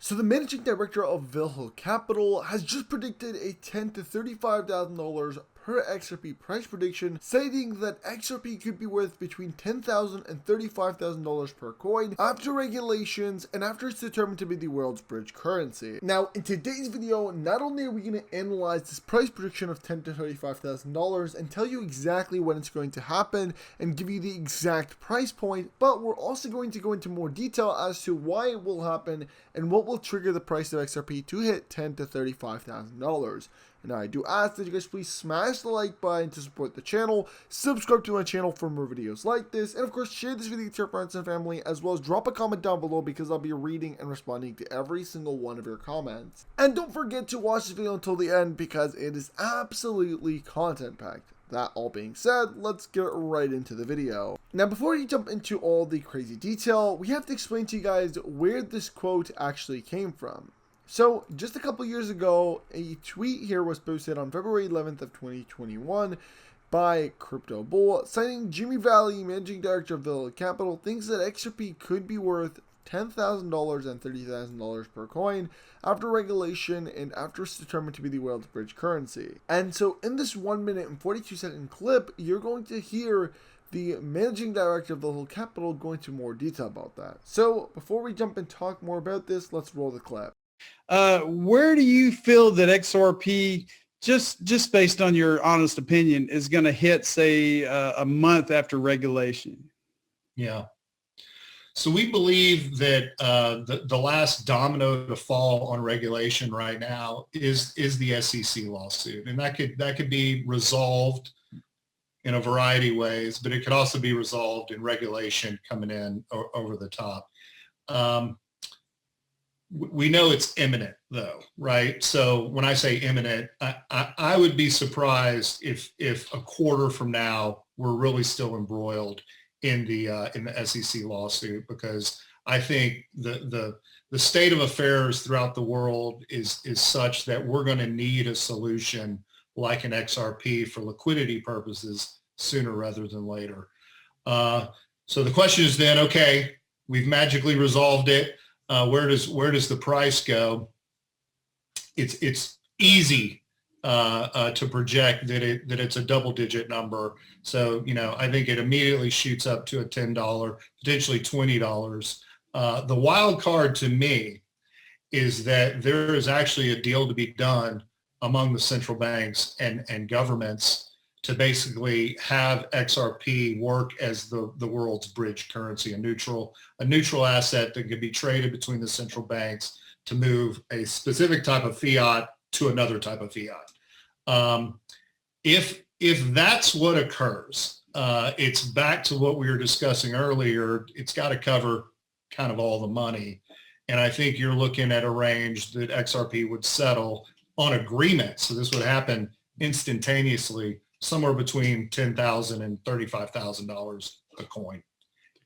So the managing director of Valhalla Capital has just predicted a $10,000 to $35,000 per XRP price prediction, stating that XRP could be worth between $10,000 and $35,000 per coin after regulations and after it's determined to be the world's bridge currency. Now, in today's video, not only are we going to analyze this price prediction of $10,000 to $35,000 and tell you exactly when it's going to happen and give you the exact price point, but we're also going to go into more detail as to why it will happen and what will trigger the price of XRP to hit $10,000 to $35,000. And I do ask that you guys please smash the like button to support the channel, subscribe to my channel for more videos like this, and of course share this video to your friends and family, as well as drop a comment down below because I'll be reading and responding to every single one of your comments. And don't forget to watch this video until the end because it is absolutely content packed. That all being said, let's get right into the video. Now, before you jump into all the crazy detail, we have to explain to you guys where this quote actually came from. So, just a couple years ago, a tweet here was posted on February 11th of 2021 by CryptoBull, citing Jimmy Valley, managing director of Valhalla Capital, thinks that XRP could be worth $10,000 and $30,000 per coin after regulation and after it's determined to be the world's bridge currency. And so in this 1 minute and 42-second clip, you're going to hear the managing director of Valhalla Capital go into more detail about that. So before we jump and talk more about this, let's roll the clip. Where do you feel that XRP, just based on your honest opinion, is going to hit, say, a month after regulation? Yeah. So we believe that the last domino to fall on regulation right now is the SEC lawsuit, and that could be resolved in a variety of ways, but it could also be resolved in regulation coming in over the top. We know it's imminent though, right? So when I say imminent, I would be surprised if a quarter from now we're really still embroiled in the SEC lawsuit, because I think the state of affairs throughout the world is such that we're going to need a solution like an XRP for liquidity purposes sooner rather than later. So the question is then, okay, we've magically resolved it. Where does the price go? It's easy to project that it's a double-digit number. So I think it immediately shoots up to a $10, potentially $20. The wild card to me is that there is actually a deal to be done among the central banks and governments to basically have XRP work as the world's bridge currency, a neutral asset that can be traded between the central banks to move a specific type of fiat to another type of fiat. If that's what occurs, it's back to what we were discussing earlier. It's got to cover kind of all the money. And I think you're looking at a range that XRP would settle on agreement. So this would happen instantaneously, somewhere between $10,000 and $35,000 a coin.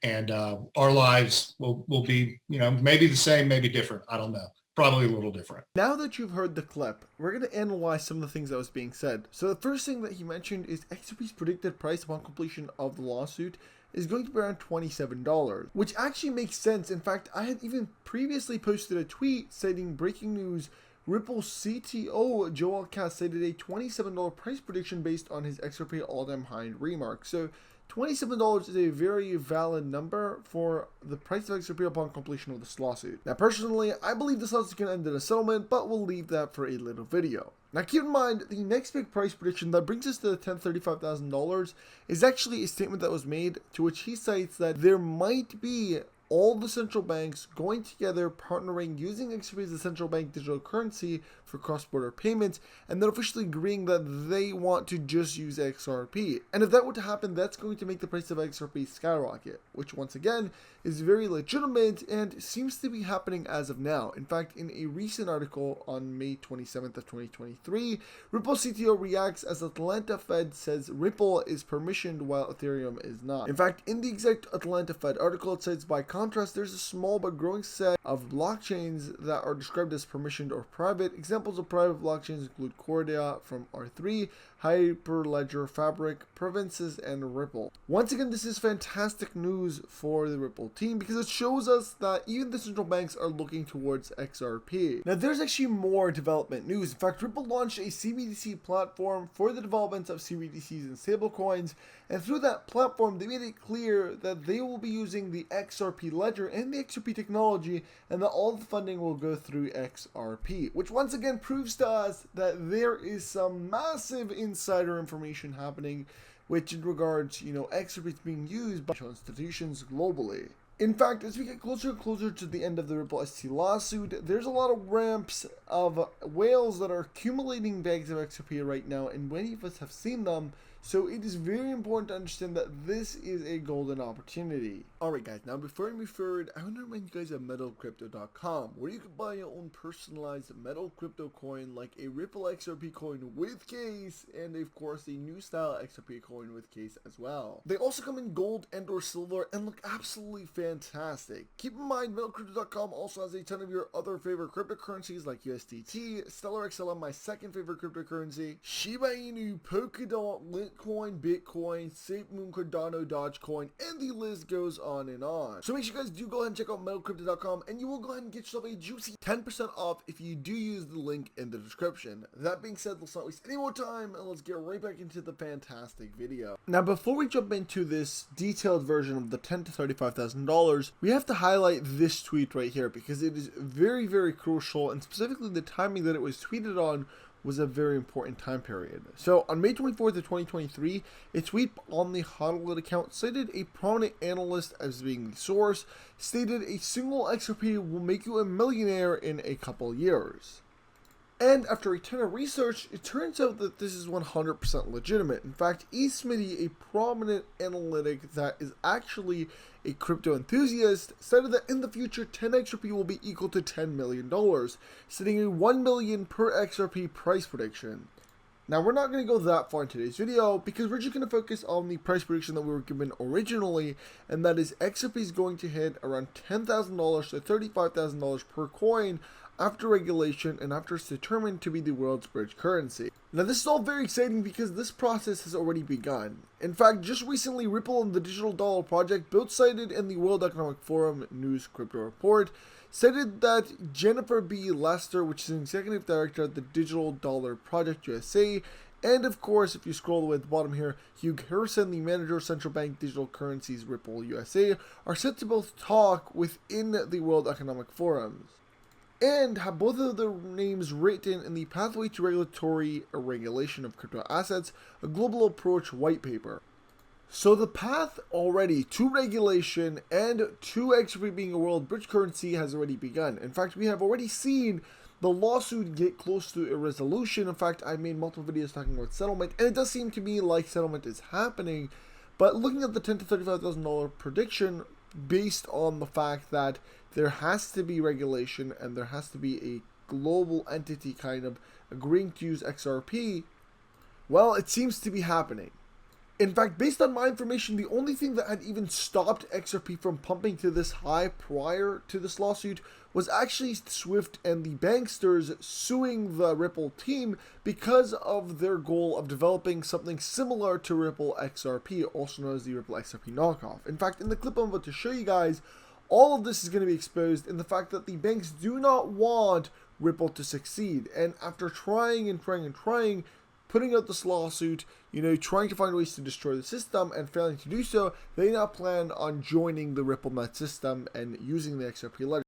And our lives will be, maybe the same, maybe different. I don't know. Probably a little different. Now that you've heard the clip, we're going to analyze some of the things that was being said. So the first thing that he mentioned is XRP's predicted price upon completion of the lawsuit is going to be around $27, which actually makes sense. In fact, I had even previously posted a tweet stating breaking news: Ripple CTO Joel Katz stated a $27 price prediction based on his XRP all-time high remark. So $27 is a very valid number for the price of XRP upon completion of this lawsuit. Now, personally, I believe this lawsuit can end in a settlement, but we'll leave that for a little video. Now, keep in mind, the next big price prediction that brings us to the $10,000 to $35,000 is actually a statement that was made, to which he cites that there might be all the central banks going together, partnering, using XRP as the central bank digital currency for cross-border payments, and then officially agreeing that they want to just use XRP. And if that were to happen, that's going to make the price of XRP skyrocket, which once again is very legitimate and seems to be happening as of now. In fact, in a recent article on May 27th of 2023, Ripple CTO reacts as Atlanta Fed says Ripple is permissioned while Ethereum is not. In fact, in the exact Atlanta Fed article, it says, by contrast, there's a small but growing set of blockchains that are described as permissioned or private. Examples of private blockchains include Cordia from R3, Hyperledger Fabric, Provinces, and Ripple. Once again, this is fantastic news for the Ripple team because it shows us that even the central banks are looking towards XRP. Now, there's actually more development news. In fact, Ripple launched a CBDC platform for the development of CBDCs and stablecoins, and through that platform, they made it clear that they will be using the XRP ledger and the XRP technology, and that all the funding will go through XRP, which once again proves to us that there is some massive insider information happening, which in regards, XRP is being used by institutions globally. In fact, as we get closer and closer to the end of the Ripple ST lawsuit, there's a lot of ramps of whales that are accumulating bags of XRP right now, and many of us have seen them. So it is very important to understand that this is a golden opportunity. Alright guys, now before I move forward, I want to remind you guys of metalcrypto.com, where you can buy your own personalized metal crypto coin like a Ripple XRP coin with case, and of course a new style XRP coin with case as well. They also come in gold and or silver and look absolutely fantastic. Keep in mind, metalcrypto.com also has a ton of your other favorite cryptocurrencies like USDT, Stellar XLM, my second favorite cryptocurrency, Shiba Inu, Polkadot, Litecoin, Bitcoin, SafeMoon, Cardano, Dogecoin, and the list goes on and on. So make sure you guys do go ahead and check out metalcrypto.com, and you will go ahead and get yourself a juicy 10% off if you do use the link in the description. That being said, let's not waste any more time, and let's get right back into the fantastic video. Now, before we jump into this detailed version of the $10,000 to $35,000, we have to highlight this tweet right here because it is very, very crucial, and specifically the timing that it was tweeted on was a very important time period. So on May 24th of 2023, a tweet on the Hodlit account cited a prominent analyst as being the source, stated a single XRP will make you a millionaire in a couple years. And after a ton of research, it turns out that this is 100% legitimate. In fact, eSmitty, a prominent analytic that is actually a crypto enthusiast, stated that in the future 10 XRP will be equal to $10 million, setting a 1 million per XRP price prediction. Now, we're not going to go that far in today's video because we're just going to focus on the price prediction that we were given originally, and that is XRP is going to hit around $10,000 to $35,000 per coin after regulation and after it's determined to be the world's bridge currency. Now, this is all very exciting because this process has already begun. In fact, just recently, Ripple and the Digital Dollar Project, both cited in the World Economic Forum News Crypto Report, stated that Jennifer B. Lester, which is an executive director at the Digital Dollar Project USA, and of course, if you scroll all the way at the bottom here, Hugh Harrison, the manager of Central Bank Digital Currencies Ripple USA, are set to both talk within the World Economic Forums and have both of their names written in the Pathway to Regulatory Regulation of Crypto Assets, a Global Approach white paper. So the path already to regulation and to XRP being a world bridge currency has already begun. In fact, we have already seen the lawsuit get close to a resolution. In fact, I made multiple videos talking about settlement, and it does seem to me like settlement is happening. But looking at the $10,000 to $35,000 prediction, based on the fact that there has to be regulation and there has to be a global entity kind of agreeing to use XRP, well, it seems to be happening. In fact, based on my information, the only thing that had even stopped XRP from pumping to this high prior to this lawsuit was actually Swift and the banksters suing the Ripple team because of their goal of developing something similar to Ripple XRP, also known as the Ripple XRP knockoff. In fact, in the clip I'm about to show you guys, all of this is going to be exposed in the fact that the banks do not want Ripple to succeed. And after trying and trying and trying, putting out this lawsuit, trying to find ways to destroy the system and failing to do so, they now plan on joining the RippleNet system and using the XRP ledger.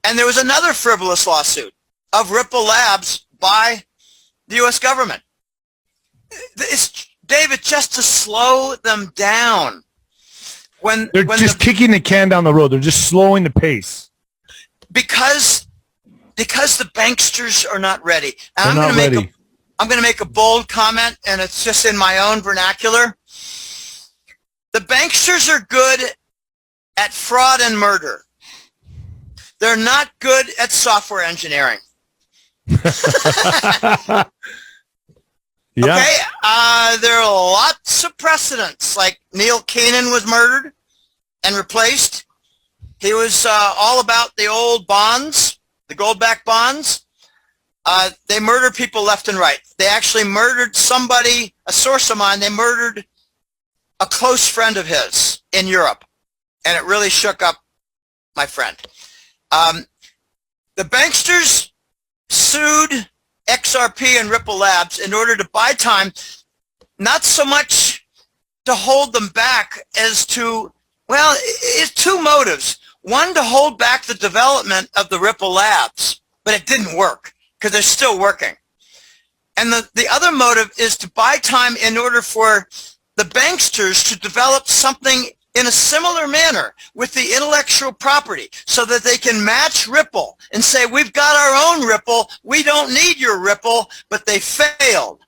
And there was another frivolous lawsuit of Ripple Labs by the U.S. government. It's, David, just to slow them down. They're just kicking the can down the road. They're just slowing the pace. Because the banksters are not ready. And They're not ready. I'm going to make a bold comment, and it's just in my own vernacular. The banksters are good at fraud and murder. They're not good at software engineering. Yeah. Okay, there are lots of precedents, like Neil Cannon was murdered and replaced He was all about the old bonds, the gold-backed bonds. They murdered people left and right. They actually murdered somebody, a source of mine. They murdered a close friend of his in Europe, and it really shook up my friend. The banksters sued XRP and Ripple Labs in order to buy time, not so much to hold them back as to, well, it's two motives. One, to hold back the development of the Ripple Labs, but it didn't work because they're still working. And the other motive is to buy time in order for the banksters to develop something in a similar manner with the intellectual property so that they can match Ripple and say, we've got our own Ripple, we don't need your Ripple, but they failed.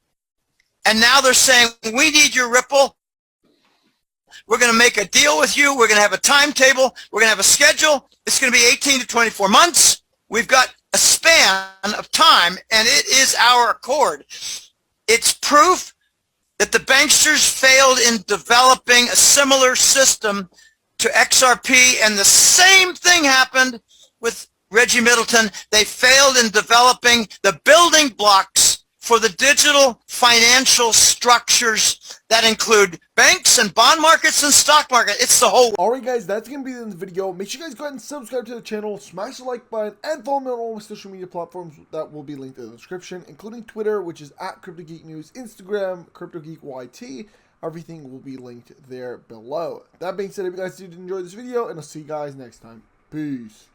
And now they're saying, we need your Ripple. We're going to make a deal with you. We're going to have a timetable. We're going to have a schedule. It's going to be 18 to 24 months. We've got a span of time, and it is our accord. It's proof that the banksters failed in developing a similar system to XRP, and the same thing happened with Reggie Middleton. They failed in developing the building blocks for the digital financial structures that include banks and bond markets and stock market. It's the whole. Alright guys, that's going to be the end of the video. Make sure you guys go ahead and subscribe to the channel, smash the like button, and follow me on all my social media platforms that will be linked in the description, including Twitter, which is at CryptoGeekNews, Instagram, CryptoGeekYT. Everything will be linked there below. That being said, if you guys did enjoy this video, and I'll see you guys next time. Peace.